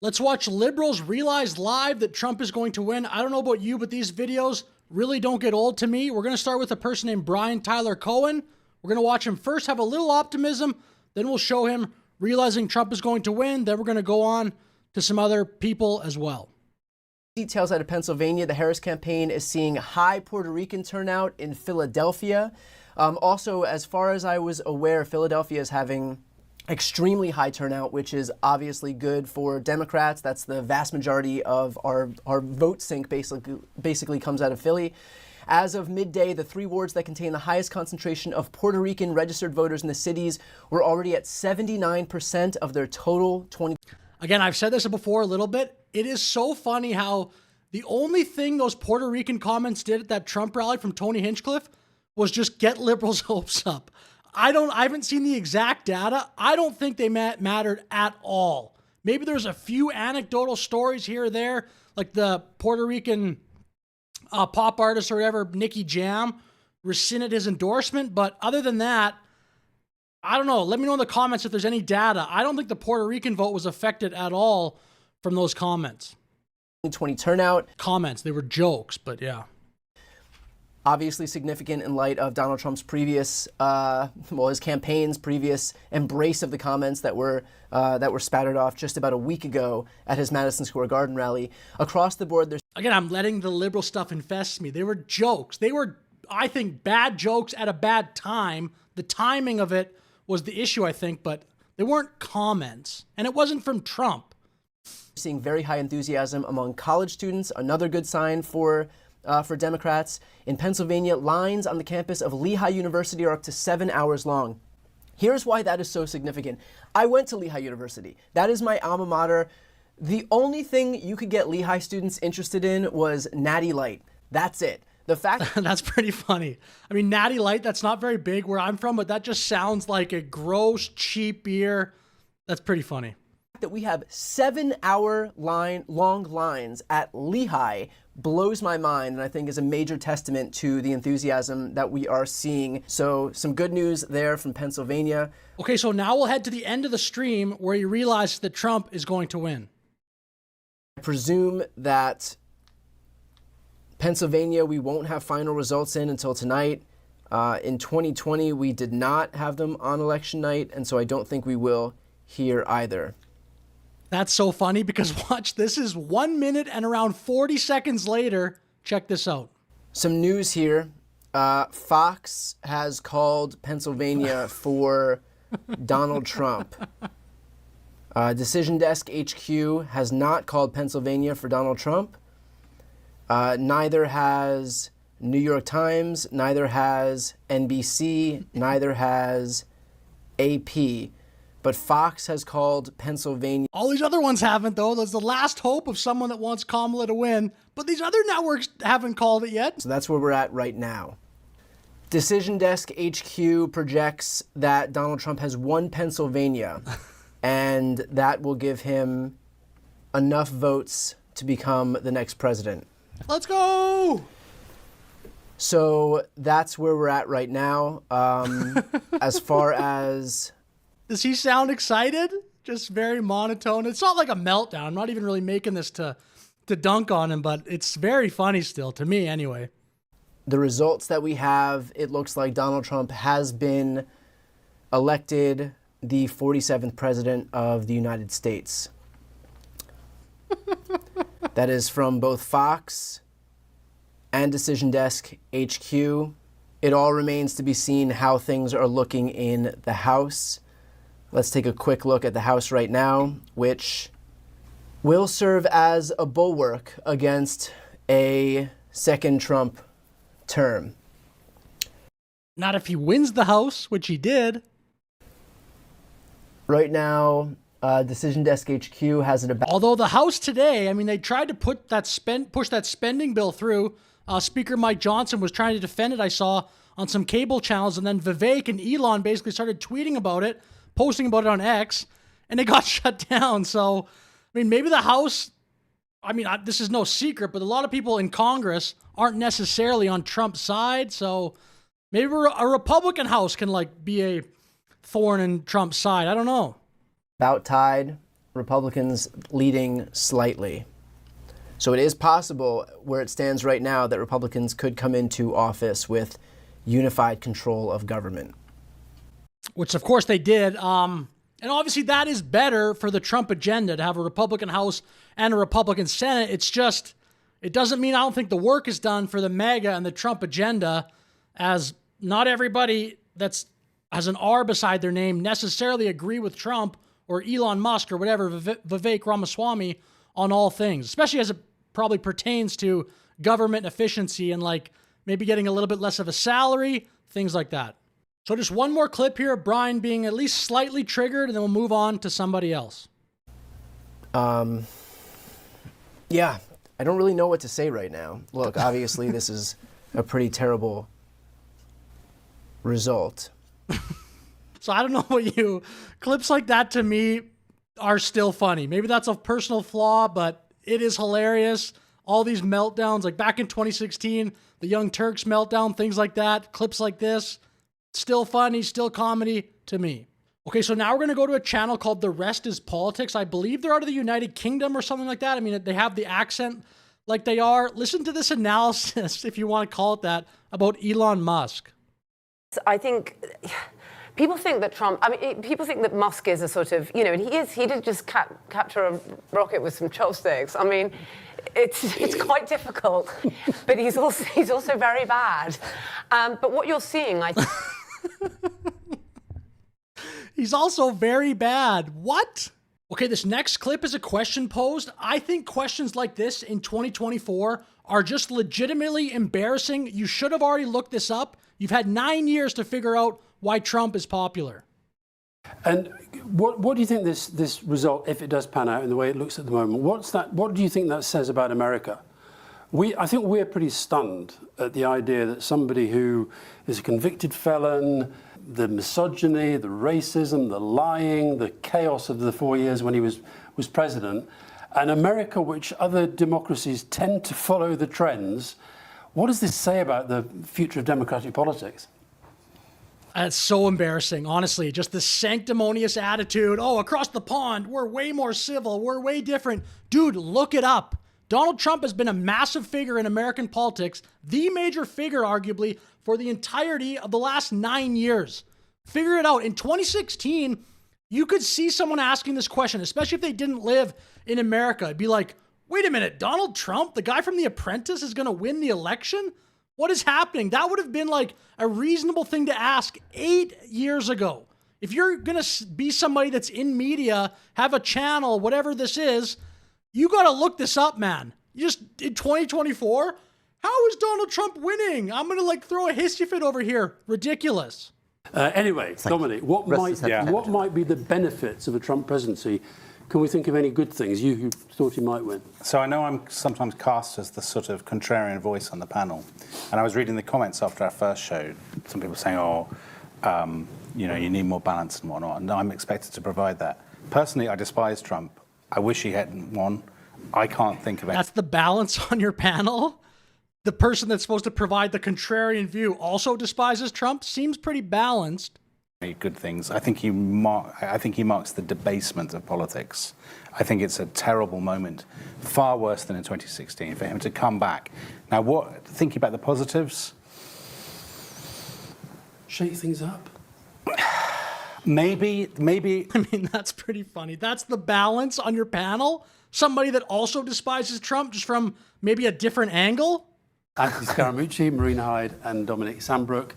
Let's watch liberals realize live that Trump is going to win. I don't know about you, but these videos really don't get old to me. We're going to start with a person named Brian Tyler Cohen. We're going to watch him first have a little optimism. Then we'll show him realizing Trump is going to win. Then we're going to go on to some other people as well. Details out of Pennsylvania. The Harris campaign is seeing high Puerto Rican turnout in Philadelphia. Also, as far as I was aware, Philadelphia is having extremely high turnout, which is obviously good for Democrats. That's the vast majority of our vote sync basically comes out of Philly. As of midday, the 3 wards that contain the highest concentration of Puerto Rican registered voters in the cities were already at 79% of their total 20. Again, I've said this before a little bit. It is so funny how the only thing those Puerto Rican comments did at that Trump rally from Tony Hinchcliffe was just get liberals' hopes up. I haven't seen the exact data. I don't think they mattered at all. Maybe there's a few anecdotal stories here or there, like the Puerto Rican pop artist or whatever, Nicky Jam, rescinded his endorsement. But other than that, I don't know. Let me know in the comments if there's any data. I don't think the Puerto Rican vote was affected at all from those comments. 2020 turnout. Comments, they were jokes, but yeah. Obviously significant in light of Donald Trump's previous, his campaign's previous embrace of the comments that were spattered off just about a week ago at his Madison Square Garden rally. Across the board, there's... Again, I'm letting the liberal stuff infest me. They were jokes. They were, I think, bad jokes at a bad time. The timing of it was the issue, I think, but they weren't comments. And it wasn't from Trump. Seeing very high enthusiasm among college students, another good sign for Democrats. In Pennsylvania, lines on the campus of Lehigh University are up to 7 hours long. Here's why that is so significant. I went to Lehigh University. That is my alma mater. The only thing you could get Lehigh students interested in was Natty Light. That's it. The fact that's pretty funny. I mean, Natty Light, that's not very big where I'm from, but that just sounds like a gross, cheap beer. That's pretty funny. That we have 7-hour long lines at Lehigh blows my mind, and I think is a major testament to the enthusiasm that we are seeing. So some good news there from Pennsylvania. Okay, so now we'll head to the end of the stream where you realize that Trump is going to win. I presume that Pennsylvania, we won't have final results in until tonight. In 2020, we did not have them on election night, and so I don't think we will here either. That's so funny because watch, this is 1 minute and around 40 seconds later. Check this out. Some news here. Fox has called Pennsylvania for Donald Trump. Decision Desk HQ has not called Pennsylvania for Donald Trump. Neither has New York Times, neither has NBC, neither has AP. But Fox has called Pennsylvania. All these other ones haven't, though. That's the last hope of someone that wants Kamala to win. But these other networks haven't called it yet. So that's where we're at right now. Decision Desk HQ projects that Donald Trump has won Pennsylvania, and that will give him enough votes to become the next president. Let's go! So that's where we're at right now. As far as... Does he sound excited? Just very monotone. It's not like a meltdown. I'm not even really making this to dunk on him, but it's very funny still, to me anyway. The results that we have, it looks like Donald Trump has been elected the 47th president of the United States. That is from both Fox and Decision Desk HQ. It all remains to be seen how things are looking in the House. Let's take a quick look at the House right now, which will serve as a bulwark against a second Trump term. Not if he wins the House, which he did. Right now, Decision Desk HQ has it about... Although the House today, I mean, they tried to push that spending bill through. Speaker Mike Johnson was trying to defend it, I saw, on some cable channels, and then Vivek and Elon basically started tweeting about it, posting about it on X, and it got shut down. So, I mean, maybe the House, I mean, this is no secret, but a lot of people in Congress aren't necessarily on Trump's side. So maybe a Republican House can like be a thorn in Trump's side. I don't know. About tied Republicans leading slightly. So it is possible, where it stands right now, that Republicans could come into office with unified control of government. Which, of course, they did. And obviously that is better for the Trump agenda to have a Republican House and a Republican Senate. It's just, it doesn't mean I don't think the work is done for the MAGA and the Trump agenda, as not everybody that's has an R beside their name necessarily agree with Trump or Elon Musk or whatever, Vivek Ramaswamy, on all things, especially as it probably pertains to government efficiency and like maybe getting a little bit less of a salary, things like that. So just one more clip here of Brian being at least slightly triggered, and then we'll move on to somebody else. Yeah, I don't really know what to say right now. Look, obviously this is a pretty terrible result. So I don't know what you, clips like that to me are still funny. Maybe that's a personal flaw, but it is hilarious. All these meltdowns, like back in 2016, the Young Turks meltdown, things like that, clips like this, still funny, still comedy to me. Okay, so now we're going to go to a channel called The Rest is Politics. I believe they're out of the United Kingdom or something like that. I mean, they have the accent like they are. Listen to this analysis, if you want to call it that, about Elon Musk. I think people think that people think that Musk is a sort of, and he did just capture a rocket with some chopsticks. I mean, it's quite difficult, but he's also very bad. But what you're seeing, I think. He's also very bad. What? Okay, this next clip is a question posed. I think questions like this in 2024 are just legitimately embarrassing. You should have already looked this up. You've had 9 years to figure out why Trump is popular. And what do you think this result, if it does pan out in the way it looks at the moment, what do you think that says about America? I think we're pretty stunned at the idea that somebody who is a convicted felon, the misogyny, the racism, the lying, the chaos of the 4 years when he was president, and America, which other democracies tend to follow the trends, what does this say about the future of democratic politics? That's so embarrassing, honestly. Just the sanctimonious attitude. Oh, across the pond, we're way more civil. We're way different. Dude, look it up. Donald Trump has been a massive figure in American politics, the major figure, arguably, for the entirety of the last 9 years. Figure it out. In 2016, you could see someone asking this question, especially if they didn't live in America. It'd be like, wait a minute, Donald Trump, the guy from The Apprentice, is going to win the election? What is happening? That would have been like a reasonable thing to ask 8 years ago. If you're going to be somebody that's in media, have a channel, whatever this is, you got to look this up, man. You just, in 2024, how is Donald Trump winning? I'm going to like throw a hissy fit over here. Ridiculous. Anyway, Dominic, what might be the benefits of a Trump presidency? Can we think of any good things, you who thought he might win? So I know I'm sometimes cast as the sort of contrarian voice on the panel. And I was reading the comments after our first show. Some people saying, you need more balance and whatnot. And I'm expected to provide that. Personally, I despise Trump. I wish he hadn't won. I can't think of it. That's the balance on your panel? The person that's supposed to provide the contrarian view also despises Trump? Seems pretty balanced. Good things. I think he marks the debasement of politics. I think it's a terrible moment, far worse than in 2016, for him to come back. Now, thinking about the positives? Shake things up. Maybe. I mean, that's pretty funny. That's the balance on your panel? Somebody that also despises Trump, just from maybe a different angle? Anthony Scaramucci, Marina Hyde, and Dominic Sambrook.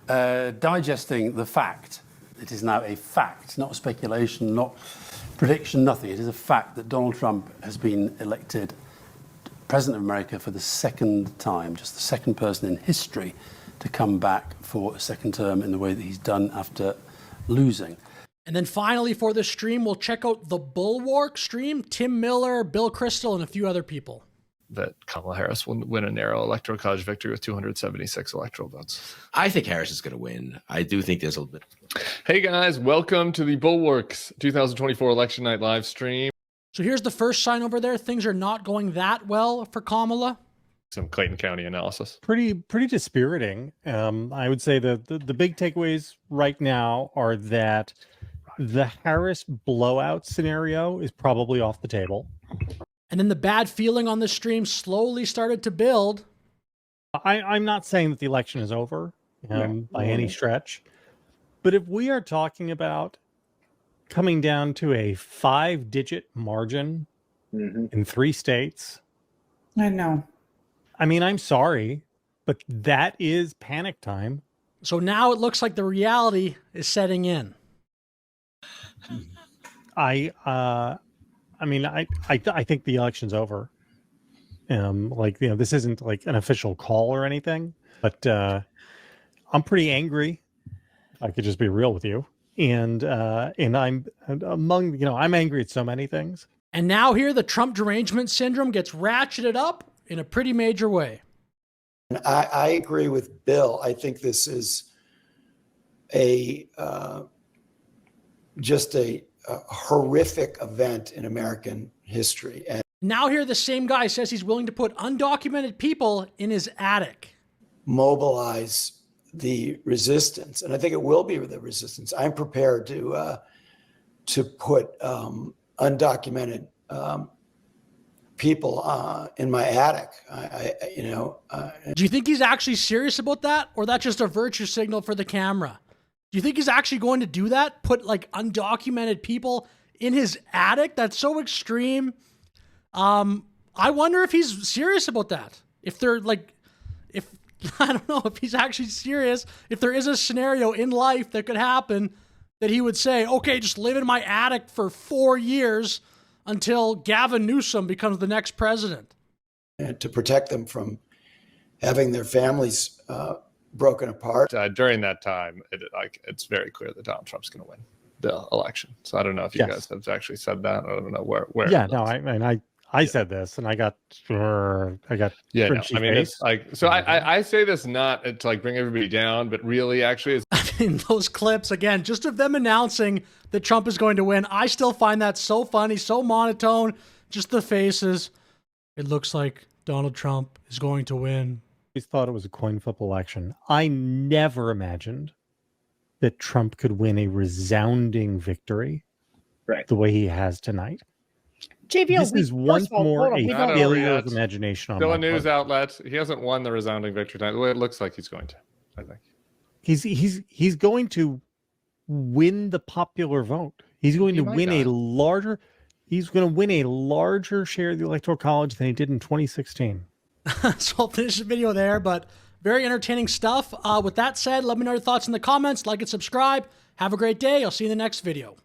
Digesting the fact, it is now a fact, not speculation, not prediction, nothing. It is a fact that Donald Trump has been elected President of America for the second time, just the second person in history to come back for a second term in the way that he's done after losing. And then finally for this stream, we'll check out the Bulwark stream, Tim Miller, Bill Kristol, and a few other people. That Kamala Harris will win a narrow electoral college victory with 276 electoral votes. I think Harris is going to win. I do think there's a little bit. Hey guys, welcome to the Bulwark's 2024 election night live stream. So here's the first sign over there. Things are not going that well for Kamala. Some Clayton County analysis. Pretty dispiriting. I would say the big takeaways right now are that the Harris blowout scenario is probably off the table. And then the bad feeling on the stream slowly started to build. I'm not saying that the election is over by any stretch, but if we are talking about coming down to a 5-digit margin in 3 states, I know. I mean, I'm sorry, but that is panic time. So now it looks like the reality is setting in. I think the election's over. This isn't like an official call or anything, but I'm pretty angry. I could just be real with you, and I'm angry at so many things. And now here, the Trump derangement syndrome gets ratcheted up in a pretty major way. I agree with Bill. I think this is just a horrific event in American history. And now here, the same guy says he's willing to put undocumented people in his attic. Mobilize the resistance, and I think it will be the resistance. I'm prepared to put undocumented people in my attic. Do you think he's actually serious about that, or that's just a virtue signal for the camera? Do you think he's actually going to do that? Put like undocumented people in his attic? That's so extreme. I wonder if he's serious about that. If they're like, if I don't know if he's actually serious. If there is a scenario in life that could happen that he would say, okay, just live in my attic for 4 years until Gavin Newsom becomes the next president. And to protect them from having their families broken apart. During that time, it's very clear that Donald Trump's going to win the election. So I don't know if you guys have actually said that. I don't know where. Yeah, no, I said this, and I got yeah. No, I mean, it's like, so I say this not to like bring everybody down, but really, actually, it's. I mean, those clips again, just of them announcing that Trump is going to win. I still find that so funny, so monotone. Just the faces. It looks like Donald Trump is going to win. I thought it was a coin flip election. I never imagined that Trump could win a resounding victory, the way he has tonight. JVL, this is once more a failure of imagination on Still my a news part. outlet. He hasn't won the resounding victory tonight. The way it looks like he's going to, I think. He's going to win the popular vote. He's going to win a larger. He's going to win a larger share of the Electoral College than he did in 2016. So I'll finish the video there, but very entertaining stuff. With that said, let me know your thoughts in the comments. Like and subscribe. Have a great day. I'll see you in the next video.